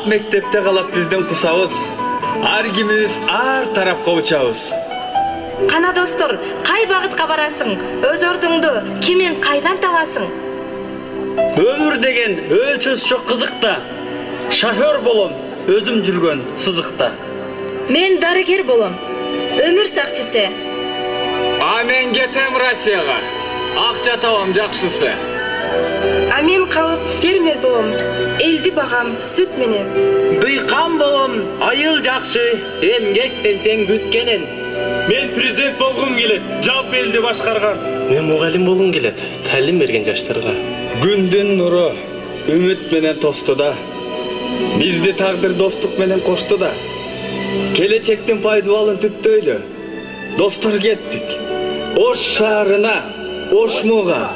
Мектепте калат биздин кусабыз. Ар кимибиз ар тарапка учабыз. Кана достор, кай багытка барасың? Өз ордуңду кимин кайдан табасың? Өмүр деген өлчөс жок кызыкта. Шофер болом, өзүм жүргөн сызыкта. Мен дарыгер болом. Өмүр сакчысы. А мен кетем Россияга. Акча табам жакшысы. А мен калып фермер болом. Элди багам сүт менен. Дыйкан болом, айыл жакшы, эмгектенсең бүткенен. Мен президент болгум келет, жалпы элди башкарган. Мен мугалим болгум келет, таалим берген жаштарга. Күндүн нуру үмүт менен тосту да. Бизди тагдыр достук менен кошту да. Келечектин пайдалын түптөйлү. Достор кеттик. Ош шаарына, Ошмуга.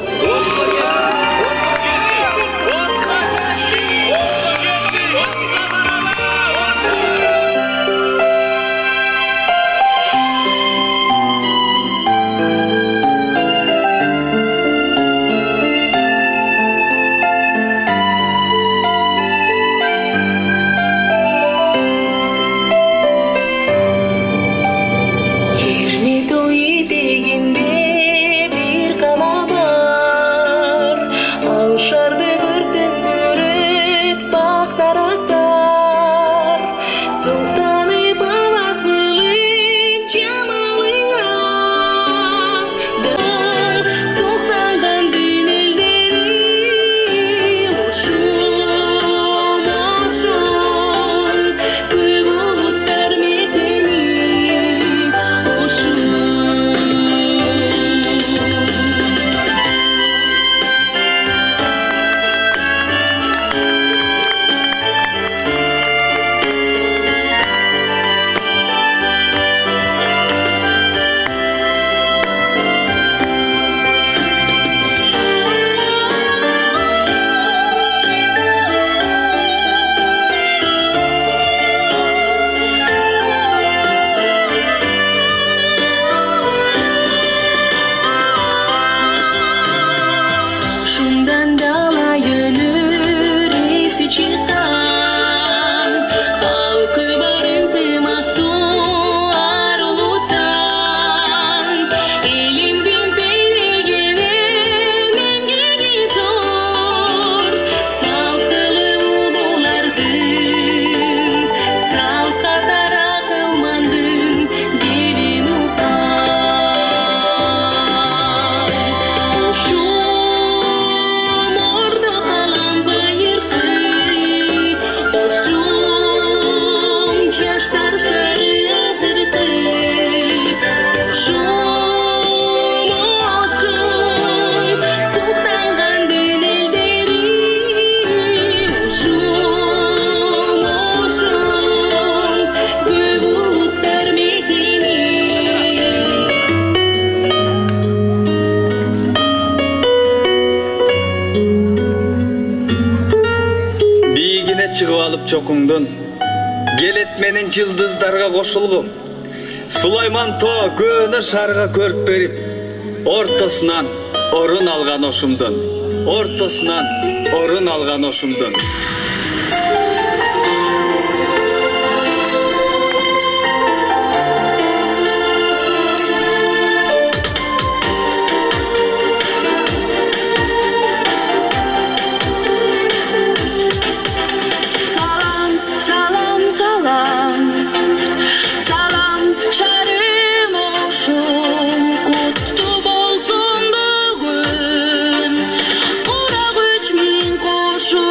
Чокуңдун келет менин жылдыздарга кошулгум. Сулайман тоо көөнө шарга көрүп берип, ортосунан орун алган ошумдун. Ортосунан орун алган ошумдун. Ora güç min koşu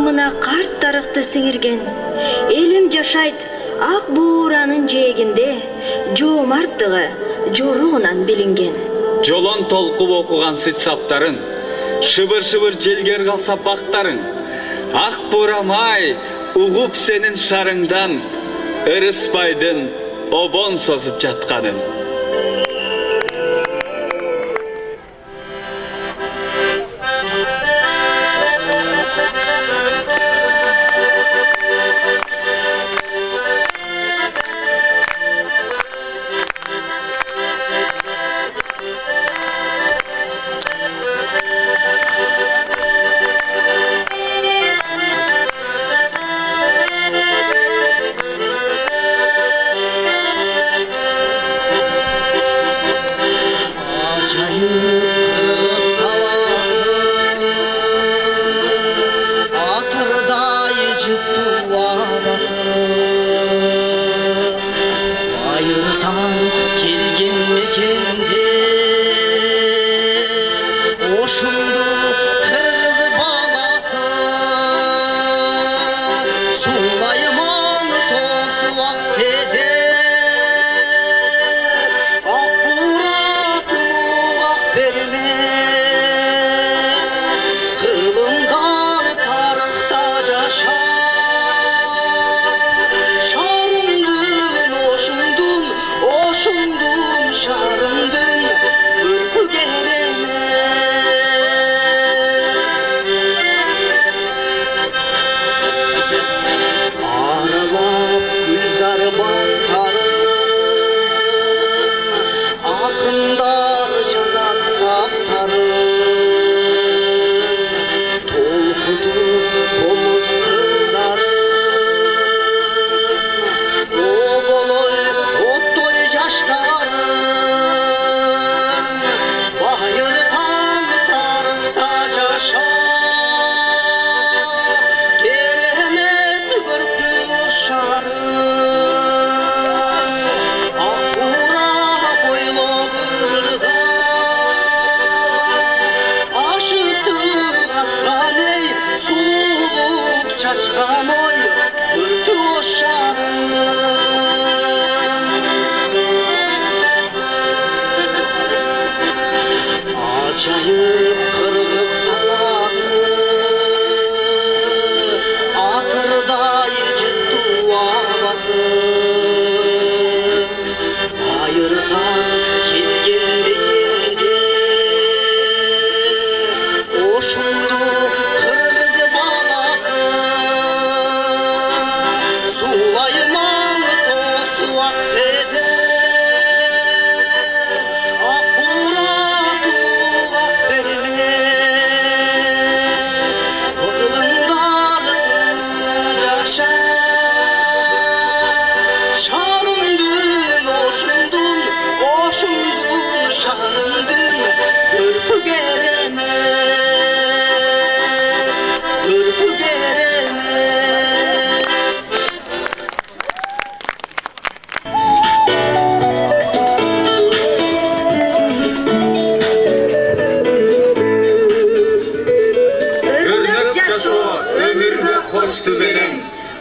калымына карт тарыхты сиңирген. Элим жашайт ак бууранын жээгинде, жоомарттыгы жоругунан билинген. Жолон толкуп окуган сыт-саптарын, шыбыр-шыбыр желгер калса бактарың. Ак бурамай, угуп сенин шарыңдан, ырыспайдын обон созуп жатканын.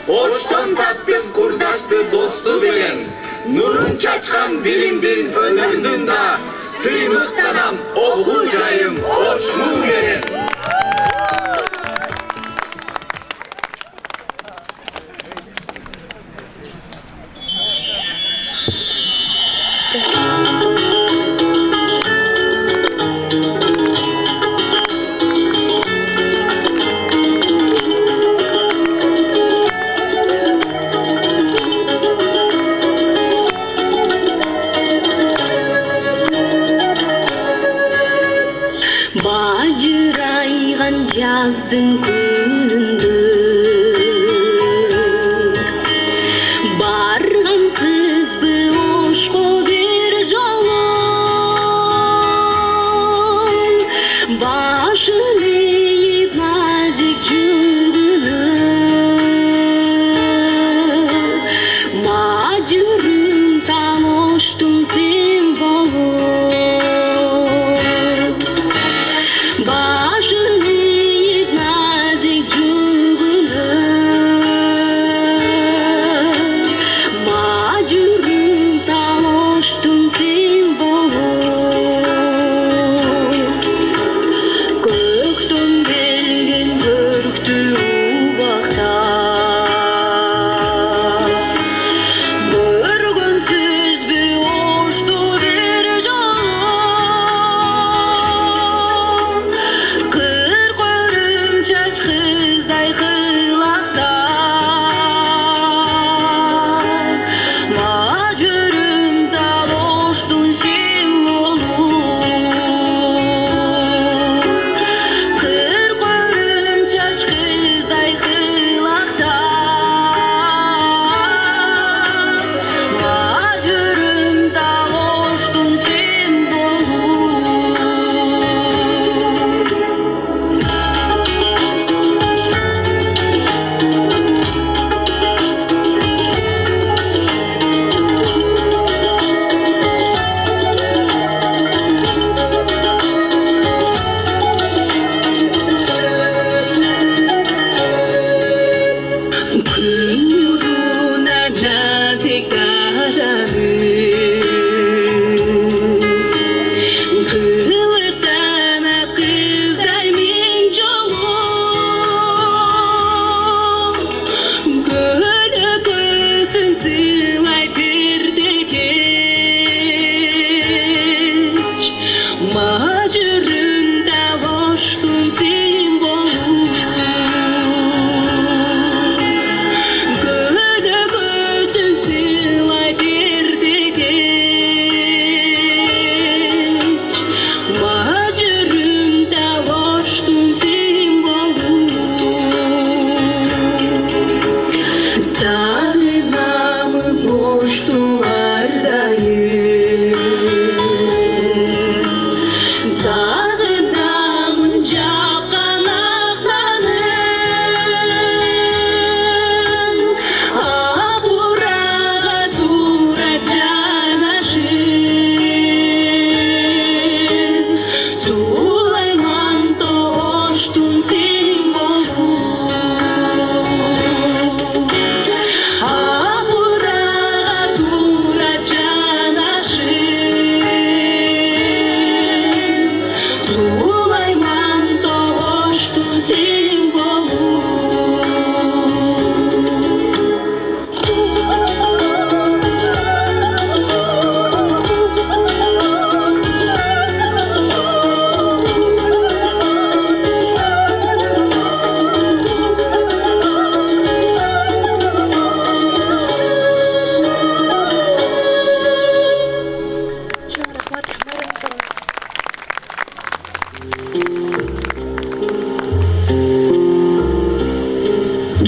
Оштон таптым курдашты досту белең. Нурун чачкан билимдин өнөрдүн да, сыймыктанам окуу жайым Ошму менен. Bajra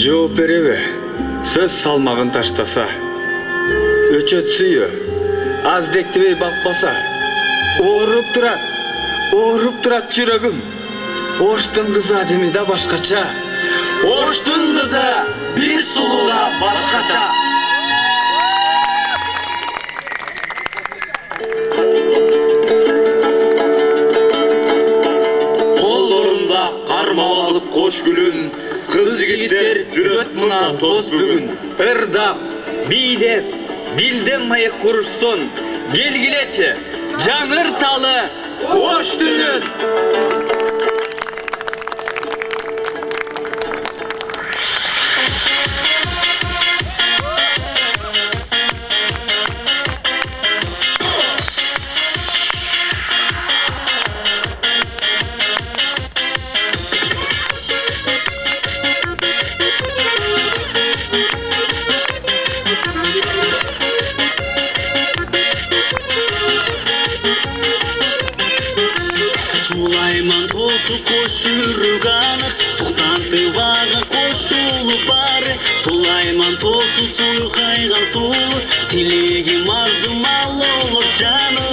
Жооп береби? Сөз салмагын таштаса, өчөт сүйө, аздектебей бакпаса, ооруп турат жүрөгүм. Оштун кызы адеми да башкача. Оштун кызы бир сулууга башкача. Коллорунда кармап алып кош гүлүн, кыз жигиттер жүрөт мына тос бүгүн. Ырдап, бийлеп, билдем майык курушсун. Келгилечи, жаңыр талы, ош түнүн. Сулайман тосу кошурук анық, суқтанты вағы кошулу бары. Сулайман тосу суйқайған сулы, тілегім арзымал олып жаны.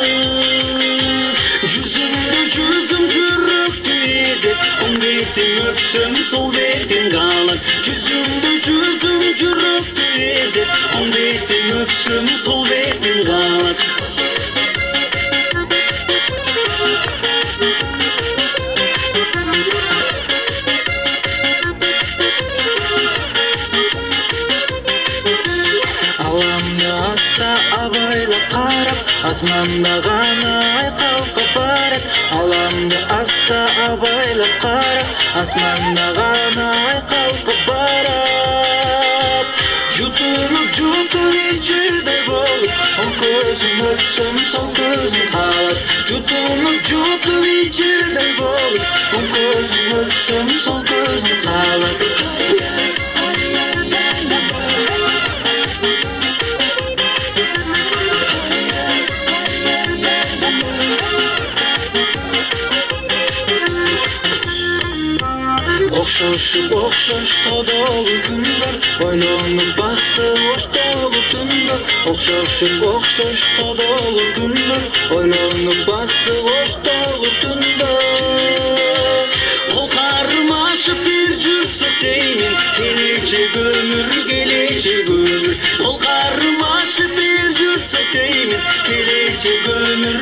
Жүзімді жүзім жүрікті езет, оң бетін өпсім, сол бетін қалат. Жүзімді жүзім жүрікті езет, оң бетін өпсім, сол бетін қалат. Аламды аста абайлап қарап, асманда ғана ай қалқып барат. Аламды аста абайлап қарап, асманда ғана ай қалқып барат. Жұтынып ичердей болып, ол көзім өпсім, сол көзім қалат. Жұтынып ичердей болып, ол көзім өпсім, сол көзім қалат. Оқшаш тодолу күндер, ойлонуп басты оштогу түндер. Оқшаш тодолу күндер, ойлонуп басты оштогу түндер. Кол кармашып бир жүрсөк деймин, келечек өмүр. Кол кармашып бир жүрсөк деймин, келечек өмүр.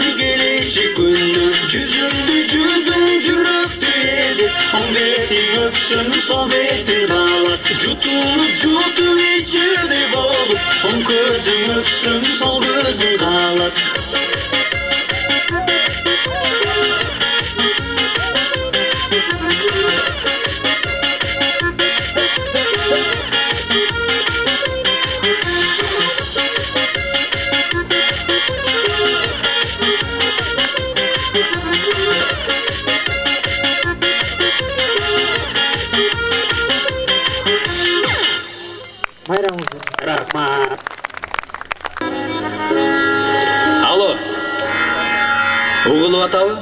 Жүзүмдү жүзүм жүрөктү эзет, оң бетиң өпсүн, сол бетиң калат. Жутуп ичердей болуп, оң көзүң өпсүн, сол көзүң калат. Алло, угулуп атабы?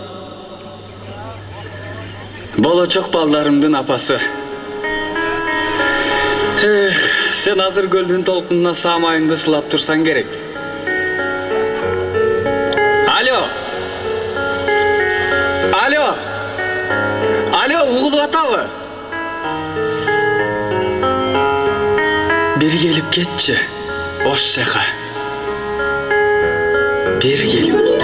Болочок балдарымдын апасы. Сен азыр көлдүн толкунуна самайыңды сылап турсаң керек. Алло, угулуп атабы? Бир келип кетчи, ош жака. Бир келип кет.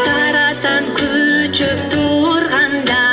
Сарatan күчөп турганда,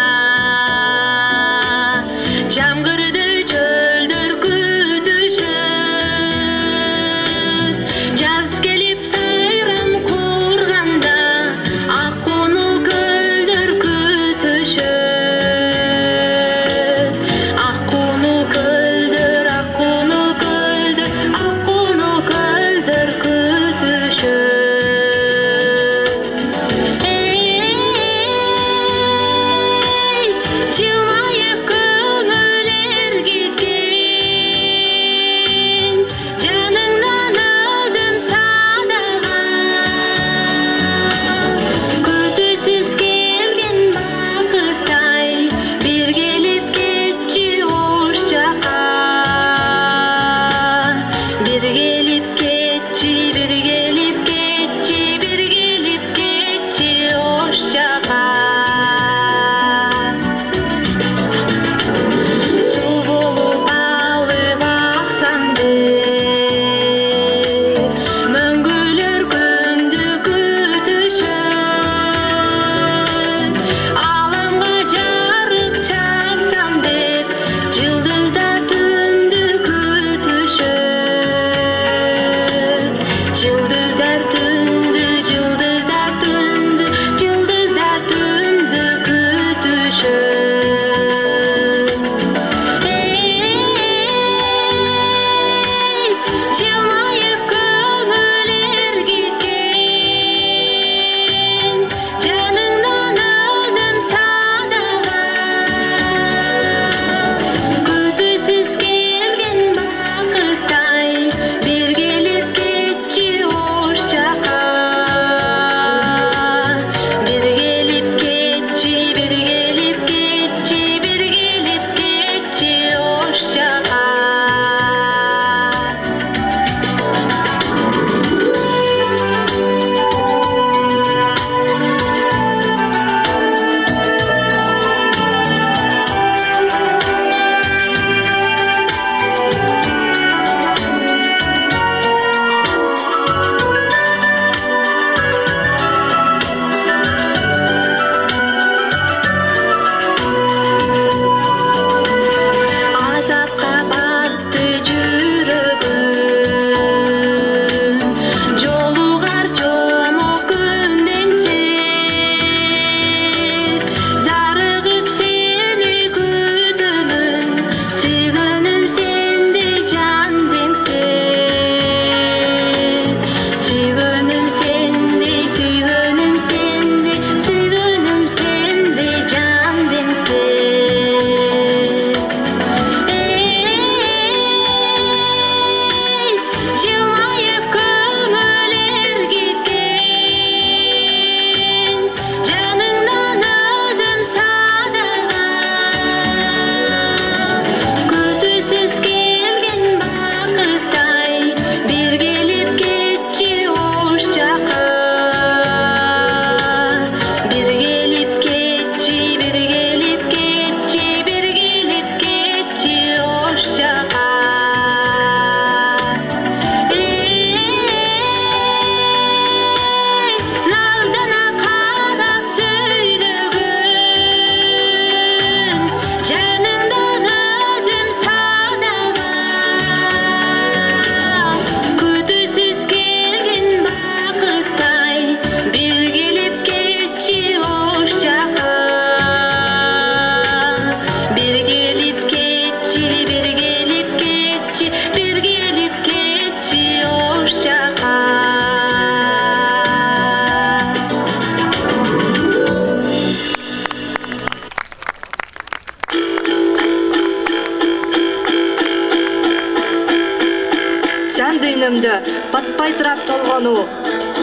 көчөмдө батпайтыраак толгону.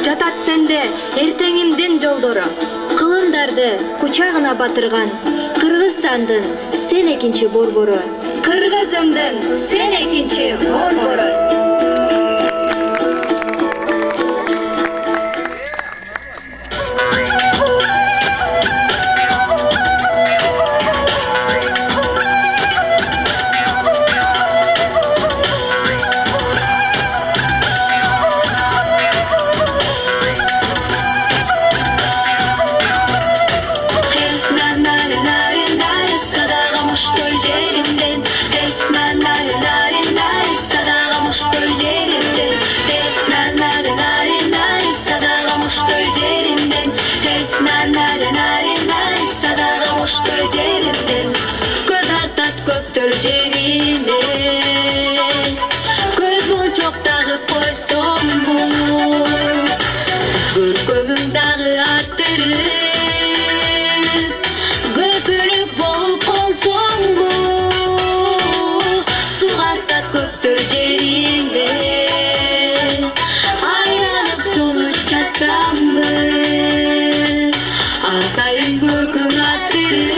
Жатат сенде эртеңимдин жолдору. Кылымдарды кучагына батырган Кыргызстандын сен экинчи борбору. Кыргызымдын сен экинчи борбору. Көз артат көптөр жерине, көз мончок тагып койсоңбу, көркөмүң дагы арттырып, көпүрүк болуп калсоңбу, сугартат көптөр жерине, айланып сулуп часамбы, ар сайын көркүң арттырып,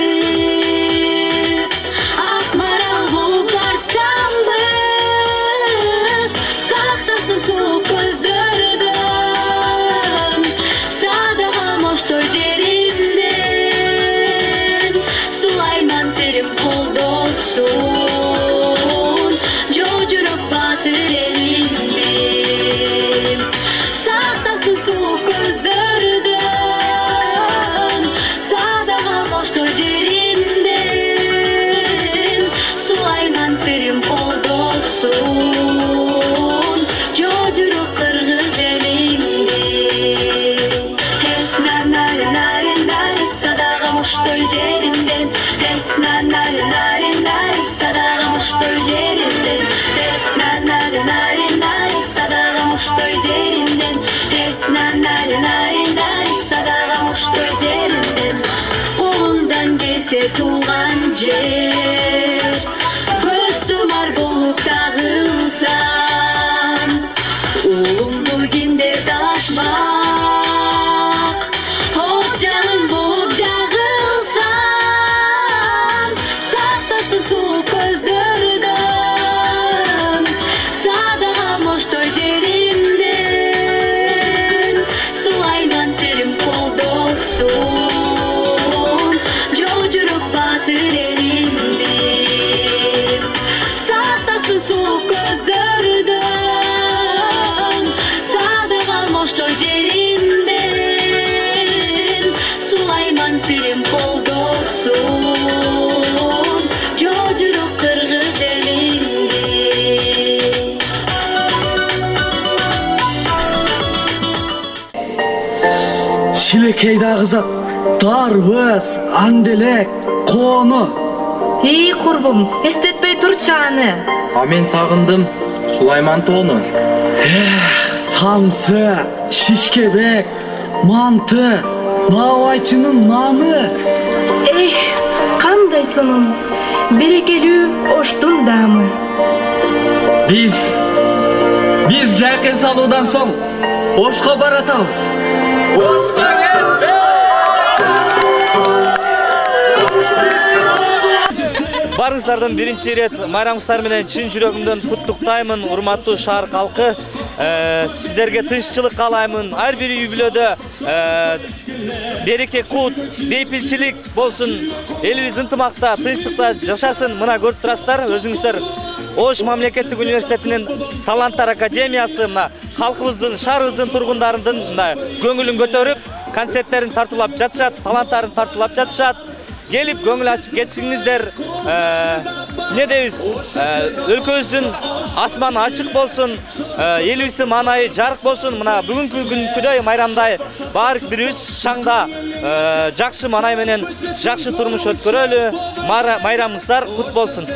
туган жер, көз тумар болуп тагылсам, улумду кимдер талашмак, от жаным болуп жагылсам, сактасын суук көздөрдөн, садага моштой жеримден, сулайман терим колдосун. Шилекей дагы зат, дарбыз, анделек, кону. Эй курбум, эстетпей турчу аны. А мен сагындым Сулайман тоону. Самсы, шишкебек, манты, наабайчынын наны. Кандай сонун, берекелүү оштун даамы. Биз жакын салуудан соң Ошко баратабыз. Ошко Барыңыздардан биринчи ирет майрамыңыздар менен чын жүрөгүмдөн куттуктаймын, урматтуу шаар калкы. Сиздерге тынччылык каалаймын. Ар бир үй бүлөдө береке, кут, бейпилчилик болсун. Элибиз ынтымакта, тынчтыкта жашасын. Мына көрүп турасыздар, өзүңүздөр Ош мамлекеттик университетинин таланттар академиясы мына калкыбыздын, шаарыбыздын тургундарынын көңүлүн көтөрүп, концерттерин тартуулап жатышат, таланттарын тартуулап жатышат. Келип көңүл ачып кетсиңиздер. Не дейбиз? Өлкөбүздүн асманы ачык болсун, элибиздин маанайы жарык болсун. Мына бүгүнкү күнкүдөй майрамдай баары бирибиз шаңда жакшы маанай менен жакшы турмуш өткөрөлү. Майрамыңыздар кут болсун.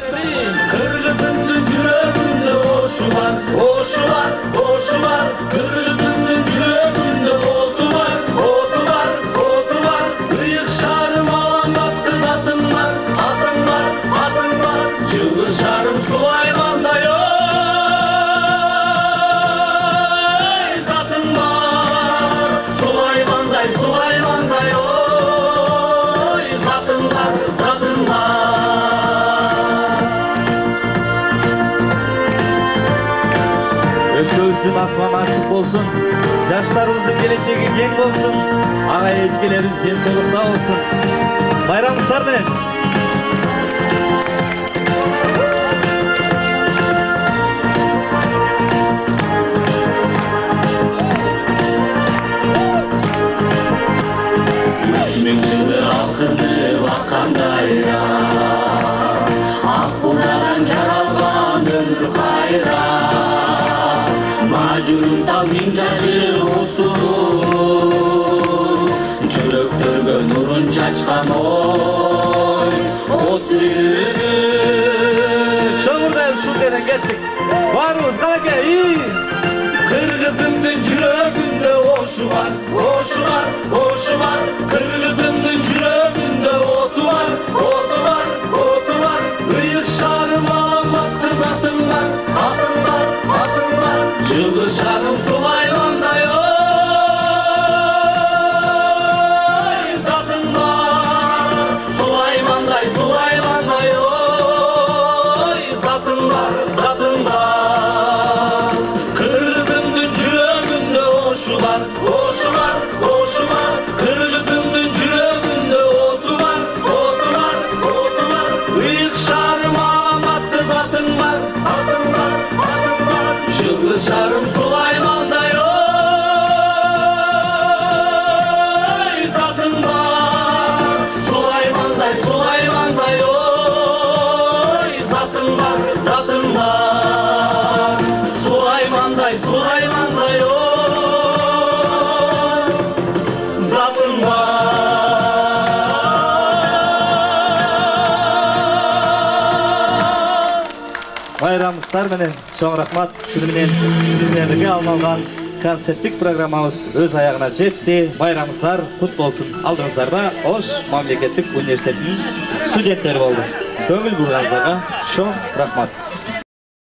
Кыргызымдын жүрөгүндө ошу бар, ошу бар, ошу бар. Кыргызымдын жүрөгүндө оту бар, оту бар, оту бар. Ыйык шаарым алаңдап кыз атым бар, атым бар, атым бар. Жылы шаарым Сулаймандай ой. элибиздин асманы ачык болсун, жаштарыбыздын келечеги кең болсун, ага эжкелерибиз ден соолукта болсун. Байрамыңыздар менен. Алқынып аққандайра, ақ бурадан жаралған өмір қайра, мажурун талдың жашы усу, жүрөктөргө нурун чачкан ой, от сүрүнүп. Шоңурдай ушунтенен кеттик. Барыбыз калеке. Kırgızımdın yüreğinde oşu var, oşu var, oşu var. Kırgızımdın yüreğinde otu var, otu var, otu var.Iyık şarım alamat kız atım var, atım var, atım var. Cılız şarım Sulaymanda zatım var. Sulaymanday, Sulaymanda zatım var, zatım var. Oşular, oşular, oşular. Kırgızımdın yüreğinde otu var, otu var, otu var.Iyık şarım alamat kız atın var, atın var, atın var. Yıldız şarım Sulaymanda zatın var. Sulaymanday, Sulaymanday zatın var, zatın var. Sulaymanday, Sulaymanday Bayramыңыздар менен чоң рахмат. Шуну менен сиздерге арналган концерттик программабыз өз аягына жетти. Байрамыңыздар кут болсун. Алдыңыздарда Ош мамлекеттик университетинин студенттери болду. Көңүл бурганыңыздарга чоң рахмат.